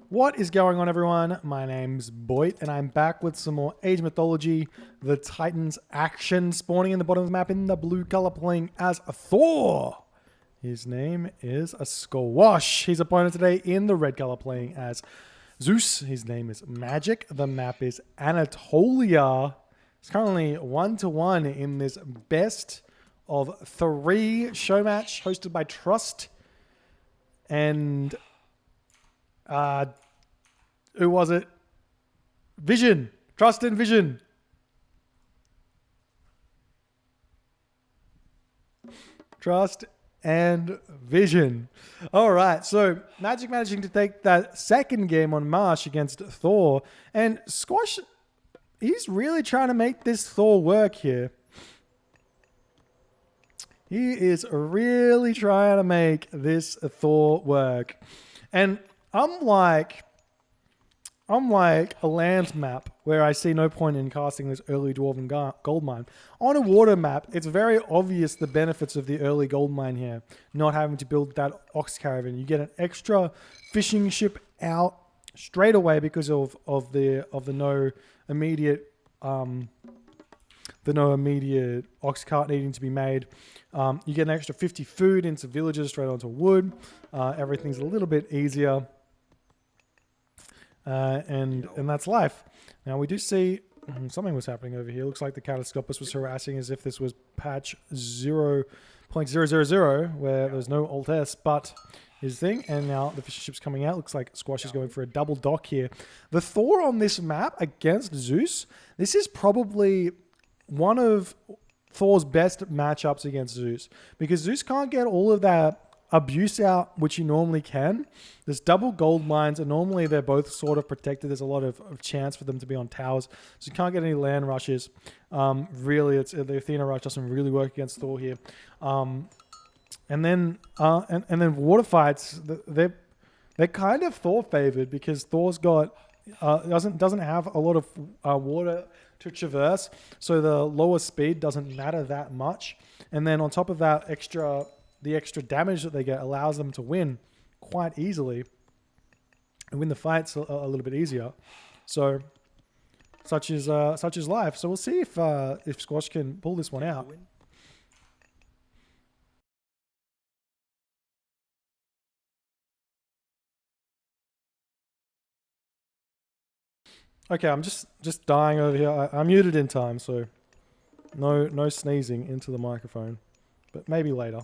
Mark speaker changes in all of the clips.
Speaker 1: What is going on, everyone? My name's Boyd, and I'm back with some more Age Mythology, the Titans action, spawning in the bottom of the map in the blue color, playing as a Thor. His name is a Squash. His opponent today in the red color, playing as Zeus. His name is Magic. The map is Anatolia. It's currently 1-1 in this best of 3 show match hosted by Trust. And who was it? Vision. Trust and Vision. Trust and Vision. All right, so Magic managing to take that second game on Marsh against Thor. And Squash, he's really trying to make this Thor work here. He is really trying to make this Thor work. And unlike a land map where I see no point in casting this early Dwarven gold mine, on a water map, it's very obvious the benefits of the early gold mine here, not having to build that ox caravan. You get an extra fishing ship out straight away because of the no immediate ox cart needing to be made. You get an extra 50 food into villages straight onto wood. Everything's a little bit easier. And that's life. Now we do see something was happening over here. Looks like the Catastropus was harassing as if this was patch 0.000 where there's no Alt S, but his thing. And now the fishing ship's coming out. Looks like Squash is going for a double dock here. The Thor on this map against Zeus, this is probably one of Thor's best matchups against Zeus, because Zeus can't get all of that abuse out, which he normally can. There's double gold mines, and normally they're both sort of protected. There's a lot of chance for them to be on towers, so you can't get any land rushes. Really, it's the Athena rush doesn't really work against Thor here. And then water fights, they're kind of Thor favored because Thor's got doesn't have a lot of water to traverse, so the lower speed doesn't matter that much. And then on top of that, the extra damage that they get allows them to win quite easily and win the fights a little bit easier. So such is life. So we'll see if Squash can pull this one out. Okay, I'm just dying over here. I muted in time, so no sneezing into the microphone, but maybe later.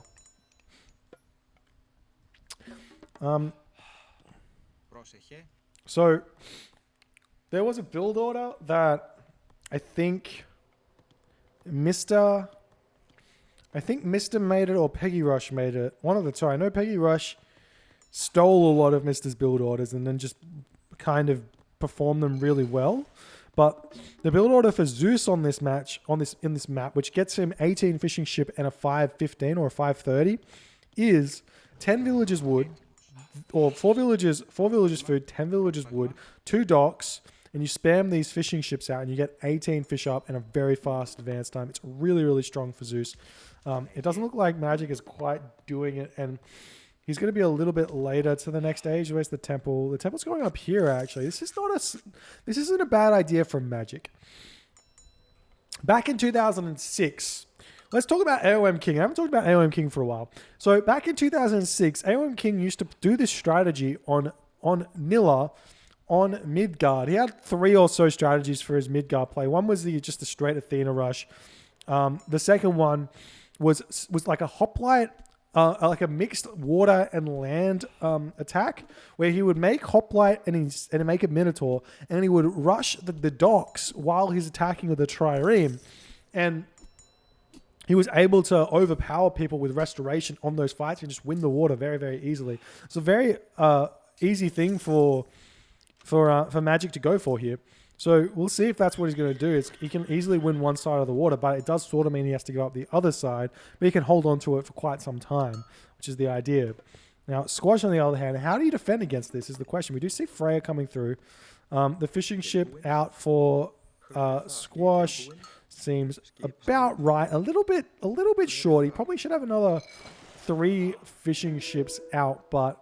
Speaker 1: So there was a build order that I think Mr. made it or Peggy Rush made it. One of the two. I know Peggy Rush stole a lot of Mr's build orders and then just kind of performed them really well. But the build order for Zeus on this match, in this map, which gets him 18 fishing ship and a 515 or a 530, is 10 villages wood, or 4 villages food, 10 villages wood, 2 docks, and you spam these fishing ships out and you get 18 fish up and a very fast advance time. It's really, really strong for Zeus. It doesn't look like Magic is quite doing it, and he's going to be a little bit later to the next stage. Where's the temple? The temple's going up here, actually. This isn't a bad idea for Magic. Back in 2006, let's talk about AOM King. I haven't talked about AOM King for a while. So back in 2006, AOM King used to do this strategy on Nilla on Midgard. He had 3 or so strategies for his Midgard play. One was just the straight Athena rush. The second one was like a hoplite, like a mixed water and land attack, where he would make hoplite and make a minotaur, and he would rush the docks while he's attacking with a trireme, and he was able to overpower people with restoration on those fights and just win the water very, very easily. It's a very easy thing for Magic to go for here. So we'll see if that's what he's going to do. He can easily win one side of the water, but it does sort of mean he has to go up the other side, but he can hold on to it for quite some time, which is the idea. Now, Squash, on the other hand, how do you defend against this is the question. We do see Freya coming through. The fishing ship out for Squash seems about right. A little bit short. He probably should have another 3 fishing ships out, but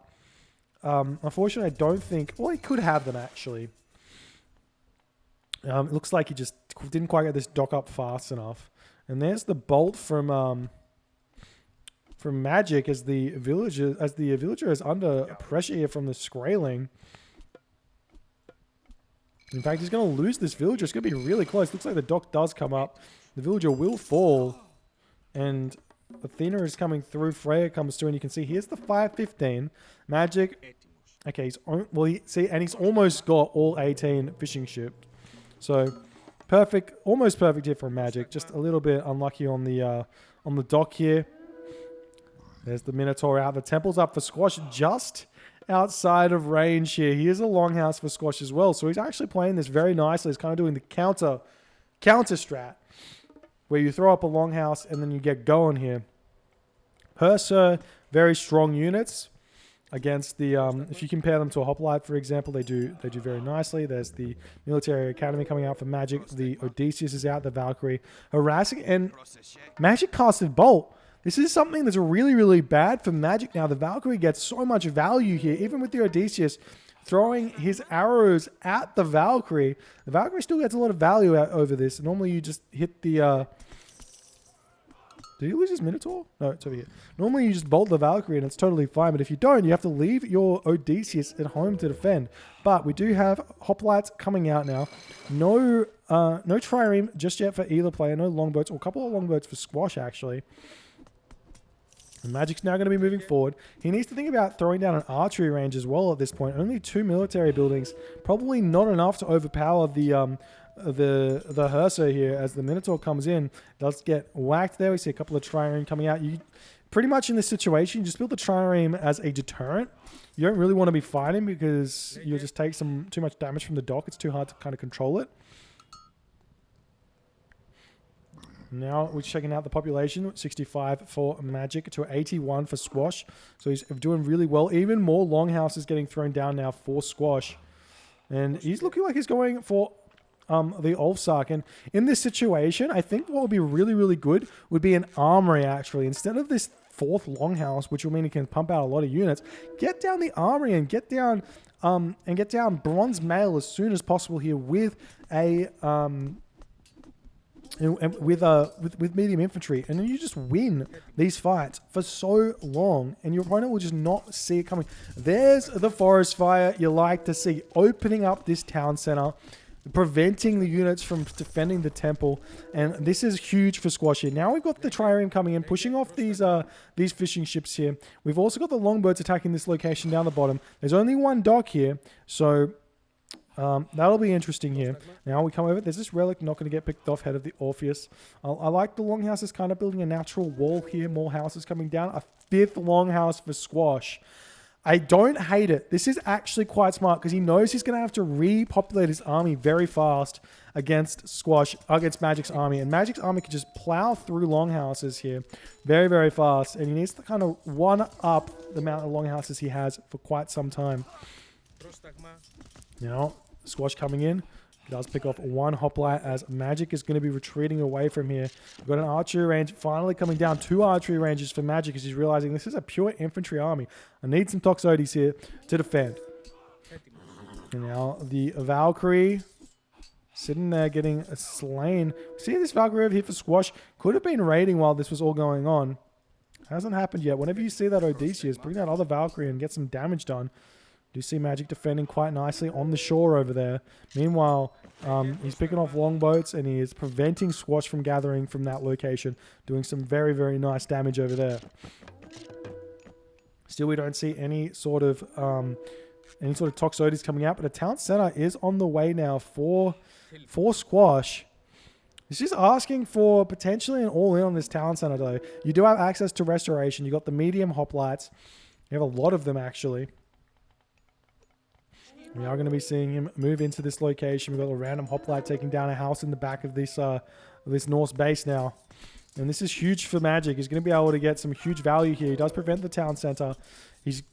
Speaker 1: Unfortunately, I don't think... Well, he could have them, actually. It looks like he just didn't quite get this dock up fast enough. And there's the bolt from Magic as the villager is under pressure here from the Skraeling. In fact, he's going to lose this villager. It's going to be really close. Looks like the dock does come up. The villager will fall. And Athena is coming through. Freya comes through. And you can see here's the 515. Magic. Okay, he's almost got all 18 fishing ships. So, perfect. Almost perfect here for Magic. Just a little bit unlucky on the dock here. There's the Minotaur out. The temple's up for Squash just outside of range here. Here's a longhouse for Squash as well. So he's actually playing this very nicely. He's kind of doing the counter strat where you throw up a longhouse and then you get going here. Hersa, very strong units against the, if you compare them to a Hoplite, for example, they do very nicely. There's the Military Academy coming out for Magic. The Odysseus is out, the Valkyrie. Harassing, and Magic casted Bolt. This is something that's really, really bad for Magic now. The Valkyrie gets so much value here, even with the Odysseus throwing his arrows at the Valkyrie. The Valkyrie still gets a lot of value out over this. Normally you just hit the... Did he lose his Minotaur? No, it's over here. Normally you just bolt the Valkyrie and it's totally fine. But if you don't, you have to leave your Odysseus at home to defend. But we do have Hoplites coming out now. No Trireme just yet for either player. No longboats, or a couple of longboats for Squash, actually. And Magic's now going to be moving forward. He needs to think about throwing down an archery range as well at this point. Only 2 military buildings. Probably not enough to overpower the Hersa here as the Minotaur comes in. Does get whacked there. We see a couple of Trireme coming out. You pretty much in this situation, you just build the Trireme as a deterrent. You don't really want to be fighting because you'll just take too much damage from the dock. It's too hard to kind of control it. Now we're checking out the population, 65 for Magic to 81 for Squash. So he's doing really well. Even more longhouses getting thrown down now for Squash. And he's looking like he's going for the Ulfsark. And in this situation, I think what would be really, really good would be an armory, actually. Instead of this 4th longhouse, which will mean he can pump out a lot of units, get down the armory and get down bronze mail as soon as possible here with a... with medium infantry, and then you just win these fights for so long, and your opponent will just not see it coming. There's the forest fire you like to see, opening up this town center, preventing the units from defending the temple, and this is huge for Squash here. Now we've got the Trireme coming in, pushing off these fishing ships here. We've also got the longboats attacking this location down the bottom. There's only one dock here, so... that'll be interesting here. Now we come over. There's this relic not going to get picked off, head of the Orpheus. I like the longhouses kind of building a natural wall here. More houses coming down. A 5th longhouse for Squash. I don't hate it. This is actually quite smart because he knows he's going to have to repopulate his army very fast against Magic's army. And Magic's army can just plow through longhouses here very, very fast. And he needs to kind of one-up the amount of longhouses he has for quite some time. Now, Squash coming in. He does pick off 1 hoplite as Magic is going to be retreating away from here. We've got an archery range finally coming down. 2 archery ranges for Magic as he's realizing this is a pure infantry army. I need some Toxotes here to defend. And now the Valkyrie sitting there getting slain. See this Valkyrie over here for Squash? Could have been raiding while this was all going on. Hasn't happened yet. Whenever you see that Odysseus, bring that other Valkyrie and get some damage done. Do see Magic defending quite nicely on the shore over there. Meanwhile, he's picking off longboats and he is preventing Squash from gathering from that location, doing some very, very nice damage over there. Still, we don't see any sort of Toxotes coming out, but a town center is on the way now for Squash. He's just asking for potentially an all-in on this town center, though. You do have access to restoration. You got the medium hoplites. You have a lot of them, actually. We are going to be seeing him move into this location. We've got a random hoplite taking down a house in the back of this Norse base now. And this is huge for Magic. He's going to be able to get some huge value here. He does prevent the town center. He's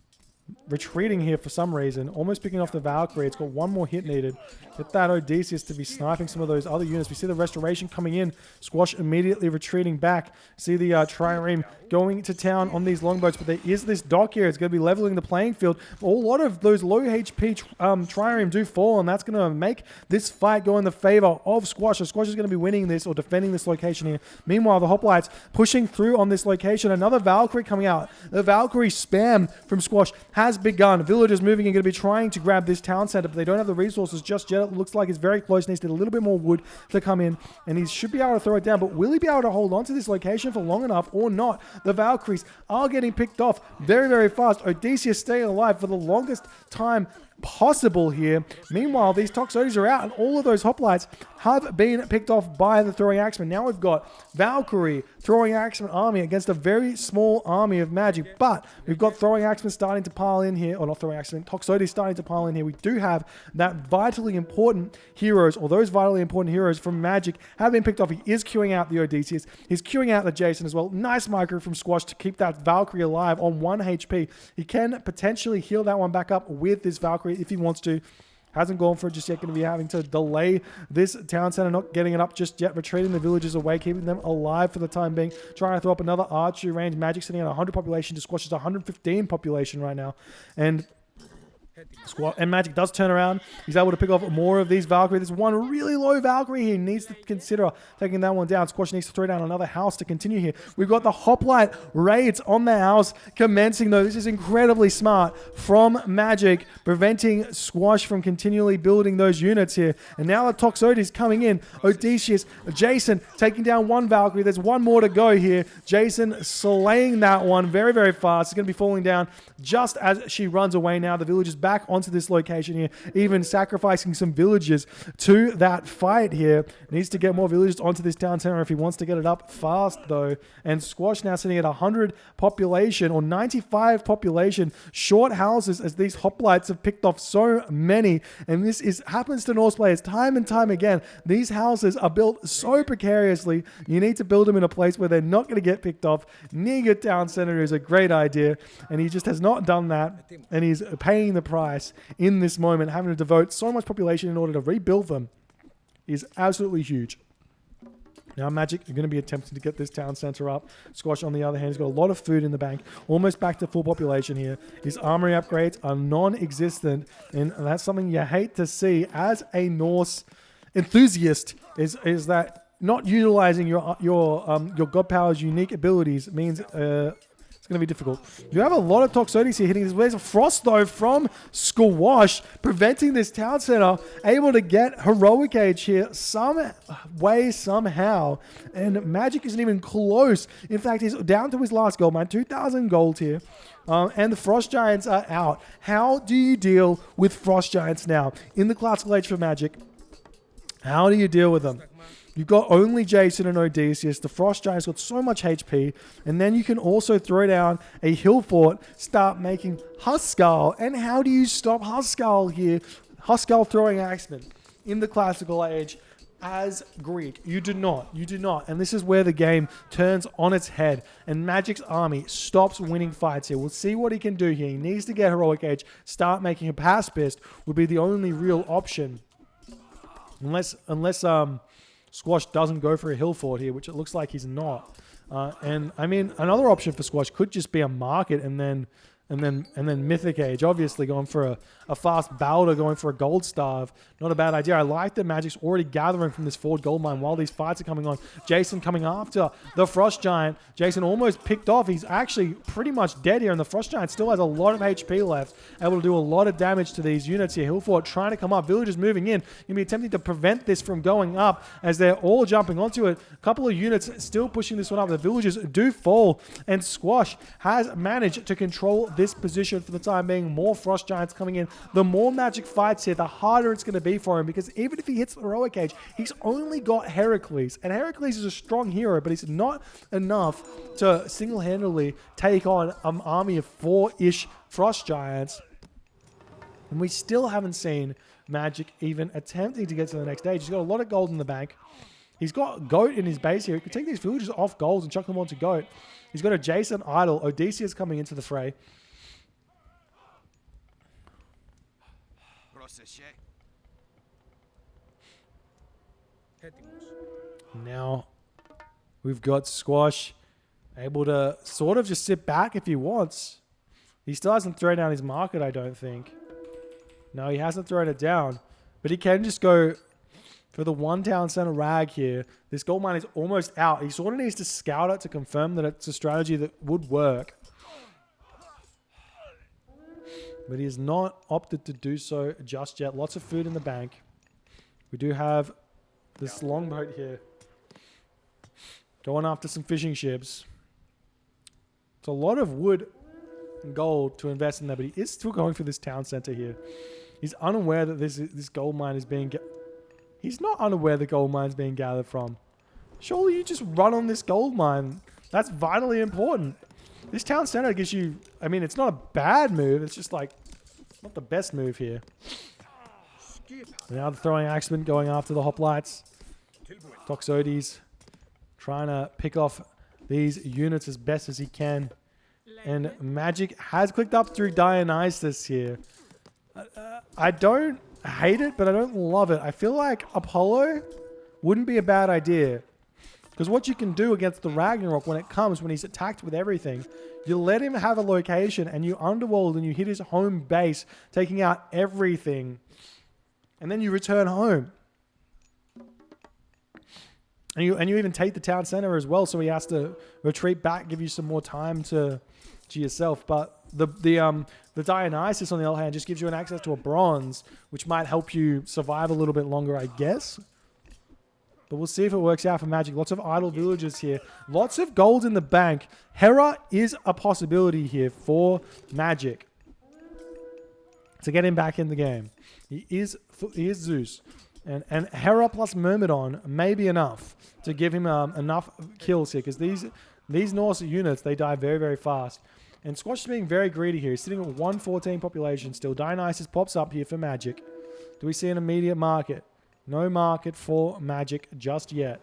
Speaker 1: retreating here for some reason. Almost picking off the Valkyrie. It's got one more hit needed. Get that Odysseus to be sniping some of those other units. We see the restoration coming in. Squash immediately retreating back. See the trireme going to town on these longboats, but there is this dock here. It's going to be leveling the playing field. A lot of those low HP trireme do fall, and that's going to make this fight go in the favor of Squash. So Squash is going to be winning this or defending this location here. Meanwhile, the Hoplites pushing through on this location. Another Valkyrie coming out. The Valkyrie spam from Squash has begun. Villagers moving and going to be trying to grab this town center, but they don't have the resources just yet. It looks like it's very close. Needs to get a little bit more wood to come in, and he should be able to throw it down, but will he be able to hold on to this location for long enough or not? The Valkyries are getting picked off very, very fast. Odysseus staying alive for the longest time possible here. Meanwhile, these Toxotes are out, and all of those hoplites have been picked off by the throwing axemen. Now we've got Valkyrie throwing axemen army against a very small army of magic, but we've got throwing axemen starting to pile in here, or not throwing axemen, Toxotes starting to pile in here. We do have that vitally important heroes, or those vitally important heroes from magic have been picked off. He is queuing out the Odysseus. He's queuing out the Jason as well. Nice micro from Squash to keep that Valkyrie alive on 1 HP. He can potentially heal that one back up with this Valkyrie if he wants to. Hasn't gone for it just yet. Going to be having to delay this town center, not getting it up just yet. Retreating the villagers away, keeping them alive for the time being. Trying to throw up another archery range. Magic sitting at 100 population to Squash's 115 population right now. And Magic does turn around. He's able to pick off more of these Valkyrie. There's one really low Valkyrie he needs to consider taking that one down. Squash needs to throw down another house to continue here. We've got the Hoplite raids on the house commencing though. This is incredibly smart from Magic, preventing Squash from continually building those units here. And now the Toxotes coming in. Odysseus, Jason taking down one Valkyrie. There's one more to go here. Jason slaying that one very, very fast. It's going to be falling down just as she runs away now. The villagers back onto this location here, even sacrificing some villagers to that fight here. Needs to get more villagers onto this town center if he wants to get it up fast though. And Squash now sitting at 100 population or 95 population, short houses as these hoplites have picked off so many. And this happens to Norse players time and time again. These houses are built so precariously. You need to build them in a place where they're not going to get picked off. Near your town center is a great idea, and he just has not done that, and he's paying the price in this moment. Having to devote so much population in order to rebuild them is absolutely huge. Now Magic are going to be attempting to get this town center up. Squash, on the other hand, has got a lot of food in the bank, almost back to full population here. His armory upgrades are non-existent, and that's something you hate to see as a Norse enthusiast. Is that not utilizing your god power's unique abilities means going to be difficult. You have a lot of Toxotes here hitting this. There's a Frost, though, from Squash, preventing this town center, able to get Heroic Age here some way, somehow. And Magic isn't even close. In fact, he's down to his last gold mine, 2,000 gold here. And the Frost Giants are out. How do you deal with Frost Giants now? In the Classical Age for Magic, how do you deal with them? You've got only Jason and Odysseus. The Frost Giant's got so much HP. And then you can also throw down a hill fort, start making Huskarl. And how do you stop Huskarl here? Huskarl throwing axemen in the Classical Age as Greek. You do not. You do not. And this is where the game turns on its head. And Magic's army stops winning fights here. We'll see what he can do here. He needs to get Heroic Age. Start making a pacifist would be the only real option. Unless Squash doesn't go for a hill fort here, which it looks like he's not. And I mean, another option for Squash could just be a market and then Mythic Age, obviously going for a fast Balder, going for a gold starve. Not a bad idea. I like that Magic's already gathering from this forward gold mine while these fights are coming on. Jason coming after the Frost Giant. Jason almost picked off. He's actually pretty much dead here, and the Frost Giant still has a lot of HP left. Able to do a lot of damage to these units here. Hillfort trying to come up. Villagers moving in. Going to be attempting to prevent this from going up as they're all jumping onto it. A couple of units still pushing this one up. The villagers do fall, and Squash has managed to control this position for the time being. More Frost Giants coming in. The more Magic fights here, the harder it's going to be for him, because even if he hits the Heroic Age, he's only got Heracles, and Heracles is a strong hero, but he's not enough to single-handedly take on an army of 4-ish Frost Giants. And we still haven't seen Magic even attempting to get to the next stage. He's got a lot of gold in the bank. He's got Goat in his base here. He could take these villagers off goals and chuck them onto Goat. He's got a Jason idle. Odysseus coming into the fray. Now we've got Squash able to sort of just sit back if he wants. He still hasn't thrown down his market, I don't think. No, he hasn't thrown it down. But he can just go for the one town center rag here. This gold mine is almost out. He sort of needs to scout it to confirm that it's a strategy that would work. But he has not opted to do so just yet. Lots of food in the bank. We do have this longboat here. Going after some fishing ships. It's a lot of wood and gold to invest in there, but he is still going for this town center here. He's unaware that this gold mine is being... He's not unaware the gold mine is being gathered from. Surely you just run on this gold mine. That's vitally important. This town center gives you... I mean, it's not a bad move. It's just like... not the best move here. Now the throwing axeman going after the hoplites. Toxotes trying to pick off these units as best as he can. And Magic has clicked up through Dionysus here. I don't hate it, but I don't love it. I feel like Apollo wouldn't be a bad idea. Because what you can do against the Ragnarok when it comes, when he's attacked with everything, you let him have a location and you underworld and you hit his home base, taking out everything. And then you return home. And you even take the town center as well, so he has to retreat back, give you some more time to yourself. But the Dionysus, on the other hand, just gives you an access to a bronze, which might help you survive a little bit longer, I guess. But we'll see if it works out for Magic. Lots of idle villagers here. Lots of gold in the bank. Hera is a possibility here for Magic to get him back in the game. He is Zeus. And Hera plus Myrmidon may be enough to give him enough kills here. Because these Norse units, they die very, very fast. And Squash is being very greedy here. He's sitting at 114 population still. Dionysus pops up here for Magic. Do we see an immediate market? No market for Magic just yet.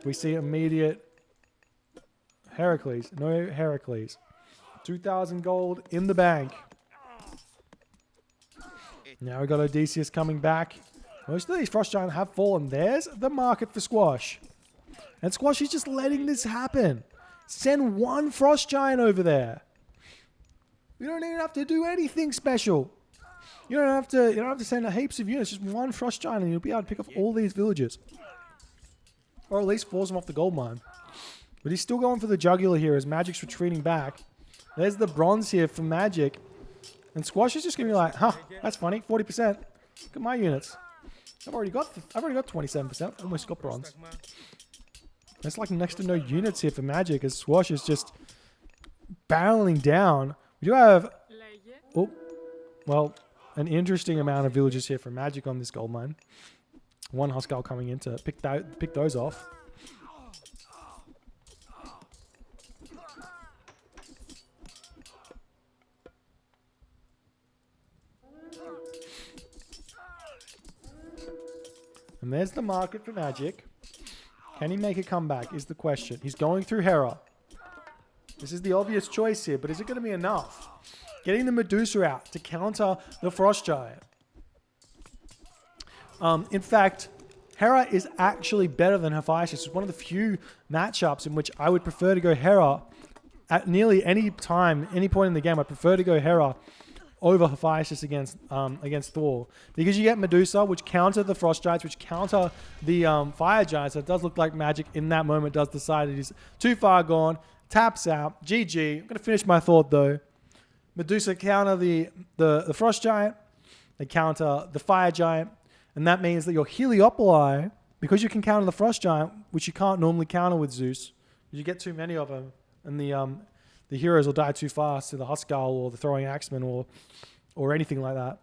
Speaker 1: We see immediate Heracles. No Heracles. 2,000 gold in the bank. Now we got Odysseus coming back. Most of these Frost Giants have fallen. There's the market for Squash. And Squash is just letting this happen. Send one Frost Giant over there. You don't even have to do anything special. You don't have to send heaps of units. Just one Frost Giant and you'll be able to pick up all these villages. Or at least force them off the gold mine. But he's still going for the jugular here as Magic's retreating back. There's the bronze here for Magic. And Squash is just going to be like, huh, that's funny, 40%. Look at my units. I've already got 27%. Almost got bronze. There's like next to no units here for Magic as Squash is just barreling down. We do have, an interesting amount of villages here for Magic on this gold mine. One Huskarl coming in to pick those off. And there's the market for Magic. Can he make a comeback is the question. He's going through Hera. This is the obvious choice here, but is it going to be enough? Getting the Medusa out to counter the Frost Giant. In fact, Hera is actually better than Hephaestus. It's one of the few matchups in which I would prefer to go Hera at nearly any time, any point in the game. I prefer to go Hera over Hephaestus against Thor, because you get Medusa, which counter the Frost Giants, which counter the Fire Giants. So it does look like Magic in that moment does decide it is too far gone, taps out, GG. I'm going to finish my thought though. Medusa counter the Frost Giant, they counter the Fire Giant, and that means that your Heliopoli, because you can counter the Frost Giant, which you can't normally counter with Zeus, you get too many of them, and the heroes will die too fast to the Huskarl or the Throwing Axeman or anything like that.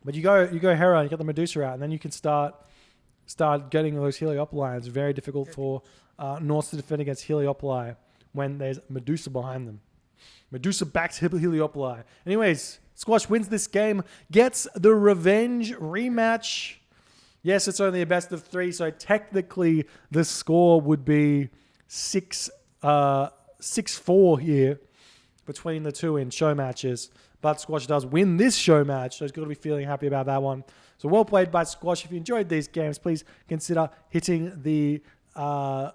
Speaker 1: But you go Hera, you get the Medusa out, and then you can start getting those Heliopoli. It's very difficult for Norse to defend against Heliopoli when there's Medusa behind them. Medusa backs Heliopoli. Anyways, Squash wins this game, gets the revenge rematch. Yes, it's only a best of 3, so technically the score would be 6-4 here between the two in show matches. but Squash does win this show match, so he's got to be feeling happy about that one. So well played by Squash. If you enjoyed these games, please consider hitting the follow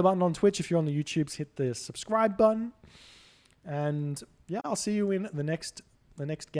Speaker 1: button on Twitch. If you're on the YouTubes, hit the subscribe button. And yeah, I'll see you in the next game.